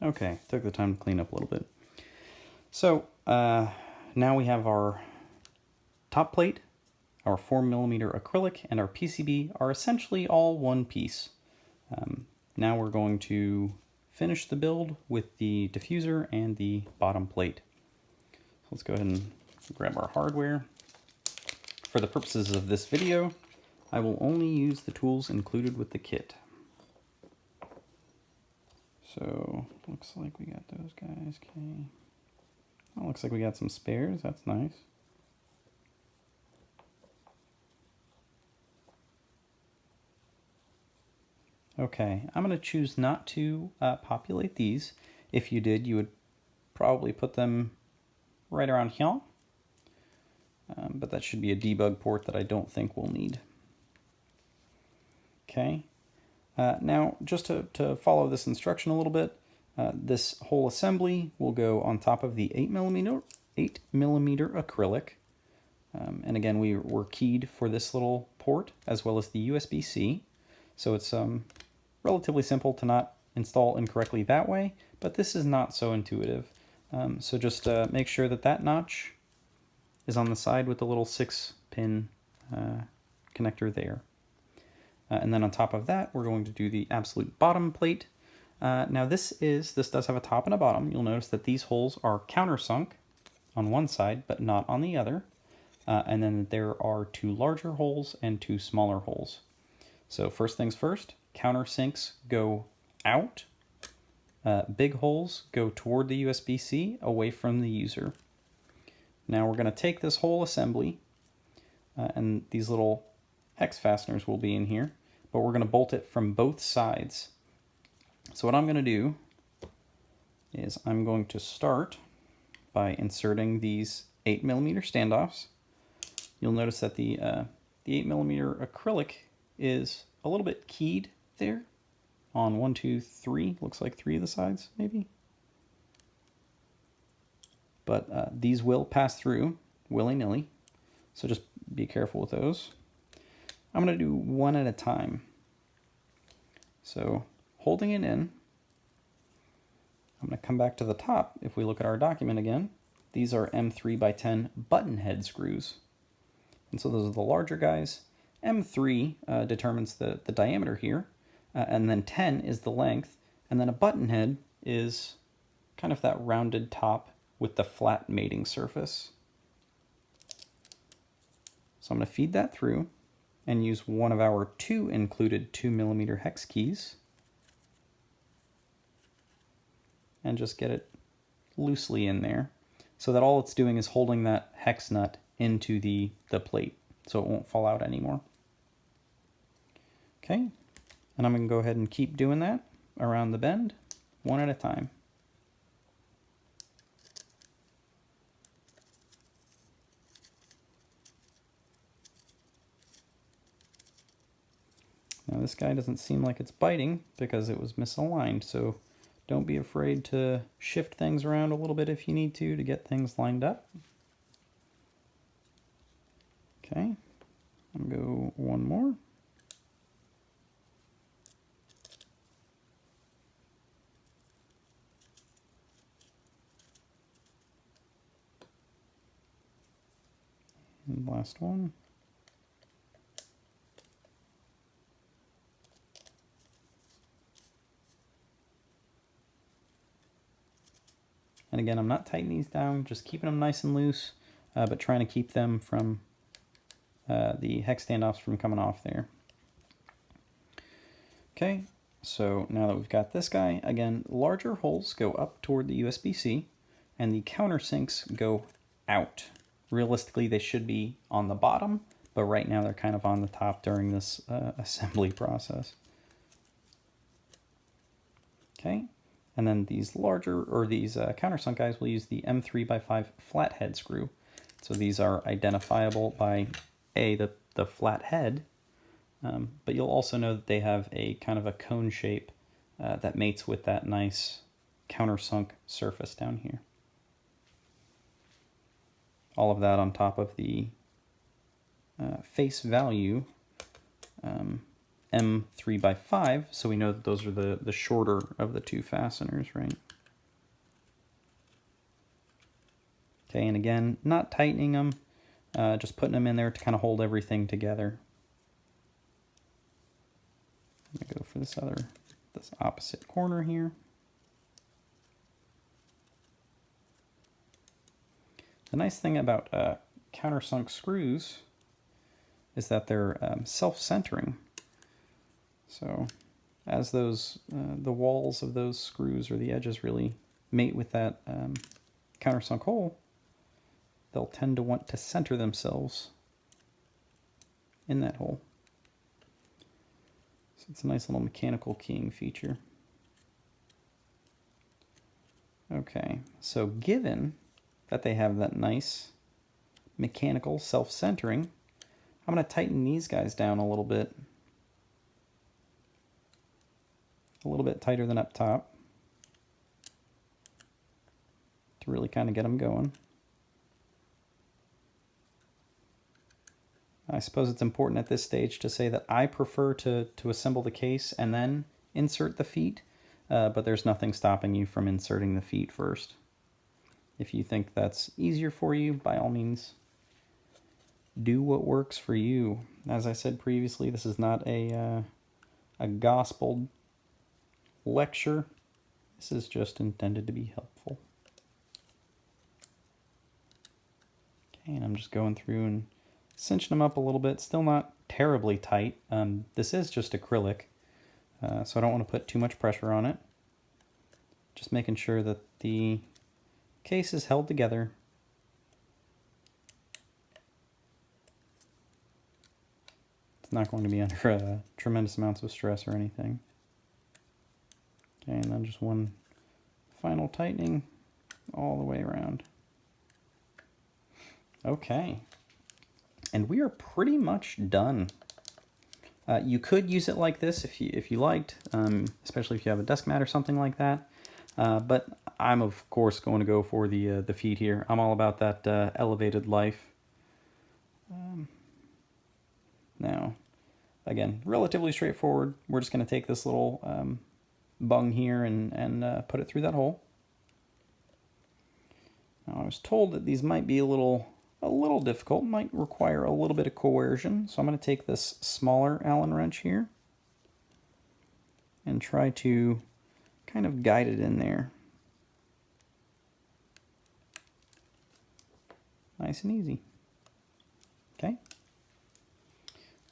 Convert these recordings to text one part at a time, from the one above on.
Okay, took the time to clean up a little bit. So now we have our top plate, our 4mm acrylic, and our PCB are essentially all one piece. Now we're going to finish the build with the diffuser and the bottom plate. So let's go ahead and grab our hardware. For the purposes of this video, I will only use the tools included with the kit. So looks like we got those guys. Okay. Oh, looks like we got some spares. That's nice. Okay, I'm going to choose not to populate these. If you did, you would probably put them right around here. But that should be a debug port that I don't think we'll need. Okay, now just to follow this instruction a little bit, this whole assembly will go on top of the 8mm acrylic. And again, we were keyed for this little port as well as the USB-C. So it's relatively simple to not install incorrectly that way, but this is not so intuitive. So just make sure that that notch is on the side with the little 6-pin connector there. And then on top of that, we're going to do the absolute bottom plate. Now this does have a top and a bottom. You'll notice that these holes are countersunk on one side, but not on the other. And then there are 2 larger holes and 2 smaller holes. So first things first, countersinks go out. Big holes go toward the USB-C, away from the user. Now we're going to take this whole assembly, and these little hex fasteners will be in here, but we're going to bolt it from both sides. So what I'm going to do is I'm going to start by inserting these 8mm standoffs. You'll notice that the 8mm acrylic is a little bit keyed there on 1, 2, 3, looks like 3 of the sides maybe. But these will pass through willy-nilly, so just be careful with those. I'm going to do one at a time. So holding it in, I'm going to come back to the top. If we look at our document again, these are M3x10 button head screws. And so those are the larger guys. M3 determines the diameter here, and then 10 is the length, and then a button head is kind of that rounded top with the flat mating surface. So I'm going to feed that through and use one of our 2 included 2mm hex keys and just get it loosely in there so that all it's doing is holding that hex nut into the plate so it won't fall out anymore. Okay, and I'm going to go ahead and keep doing that around the bend, one at a time. Now this guy doesn't seem like it's biting because it was misaligned, so don't be afraid to shift things around a little bit if you need to get things lined up. Okay, I'm going to go one more. And last one. And again, I'm not tightening these down, just keeping them nice and loose, but trying to keep them from the hex standoffs from coming off there. Okay, so now that we've got this guy, again, larger holes go up toward the USB-C, and the countersinks go out. Realistically, they should be on the bottom, but right now they're kind of on the top during this assembly process. Okay, and then these larger, or these countersunk guys will use the M3x5 flathead screw. So these are identifiable by the flat head, but you'll also know that they have a kind of a cone shape that mates with that nice countersunk surface down here. All of that on top of the face value M3x5, so we know that those are the shorter of the two fasteners, right? Okay, and again, not tightening them, just putting them in there to kind of hold everything together. I'm gonna go for this opposite corner here. The nice thing about countersunk screws is that they're self-centering. So as those the walls of those screws or the edges really mate with that countersunk hole, they'll tend to want to center themselves in that hole. So it's a nice little mechanical keying feature. Okay, so given that they have that nice mechanical self-centering, I'm going to tighten these guys down a little bit tighter than up top to really kind of get them going. I suppose it's important at this stage to say that I prefer to assemble the case and then insert the feet, but there's nothing stopping you from inserting the feet first. If you think that's easier for you, by all means, do what works for you. As I said previously, this is not a gospel lecture. This is just intended to be helpful. Okay, and I'm just going through and cinching them up a little bit. Still not terribly tight. This is just acrylic, so I don't want to put too much pressure on it. Just making sure that the case is held together. It's not going to be under tremendous amounts of stress or anything. Okay, and then just one final tightening all the way around. Okay, and we are pretty much done. You could use it like this if you liked, especially if you have a desk mat or something like that. But I'm of course going to go for the feet here. I'm all about that elevated life. Now, again, relatively straightforward. We're just going to take this little bung here and put it through that hole. Now, I was told that these might be a little difficult, might require a little bit of coercion. So I'm going to take this smaller Allen wrench here and try to kind of guide it in there. Nice and easy. Okay.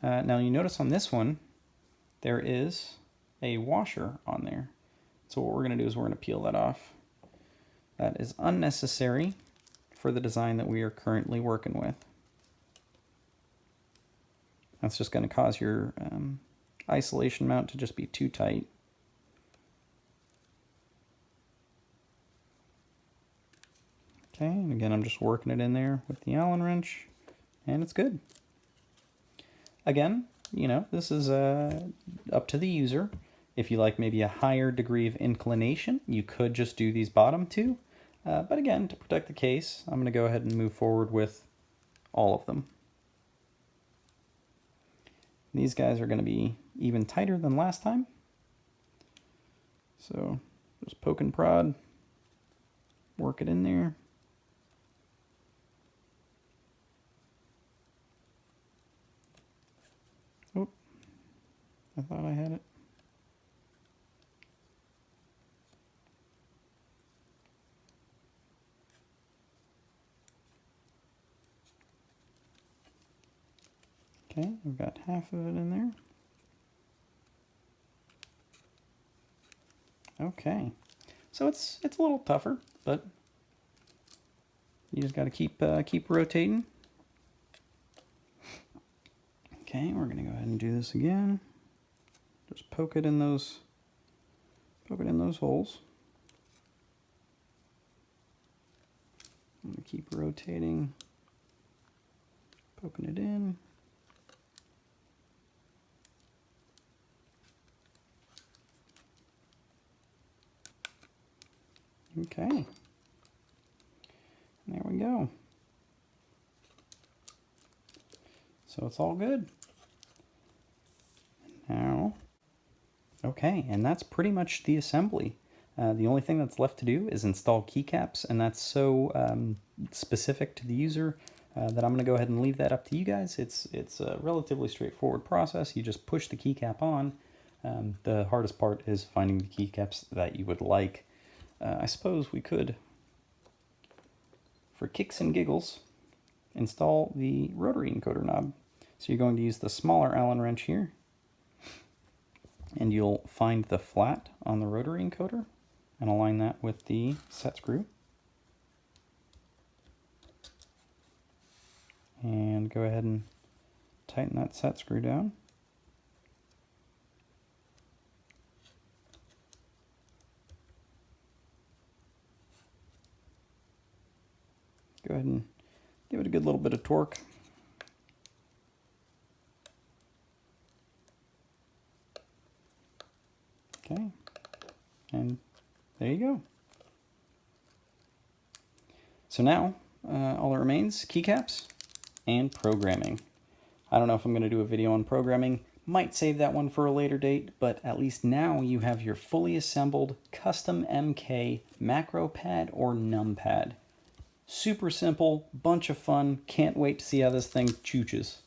Now you notice on this one, there is a washer on there. So what we're going to do is we're going to peel that off. That is unnecessary for the design that we are currently working with. That's just going to cause your isolation mount to just be too tight. Okay, and again, I'm just working it in there with the Allen wrench, and it's good. Again, you know, this is up to the user. If you like maybe a higher degree of inclination, you could just do these bottom two. But again, to protect the case, I'm going to go ahead and move forward with all of them. These guys are going to be even tighter than last time. So just poke and prod, work it in there. Oh, I thought I had it. Okay, we've got half of it in there. Okay, so it's a little tougher, but you just got to keep rotating. Okay, we're gonna go ahead and do this again. Just poke it in those holes. I'm gonna keep rotating, poking it in. Okay, there we go. So it's all good. Now Okay, and that's pretty much the assembly. The only thing that's left to do is install keycaps, and that's so specific to the user that I'm going to go ahead and leave that up to you guys. It's a relatively straightforward process. You just push the keycap on. The hardest part is finding the keycaps that you would like. I suppose we could, for kicks and giggles, install the rotary encoder knob. So you're going to use the smaller Allen wrench here, and you'll find the flat on the rotary encoder and align that with the set screw. And go ahead and tighten that set screw down. Go ahead and give it a good little bit of torque. Okay, and there you go. So now, all that remains, keycaps and programming. I don't know if I'm going to do a video on programming. Might save that one for a later date, but at least now you have your fully assembled customMK macro pad or numpad. Super simple, bunch of fun. Can't wait to see how this thing chooches.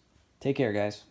Take care, guys.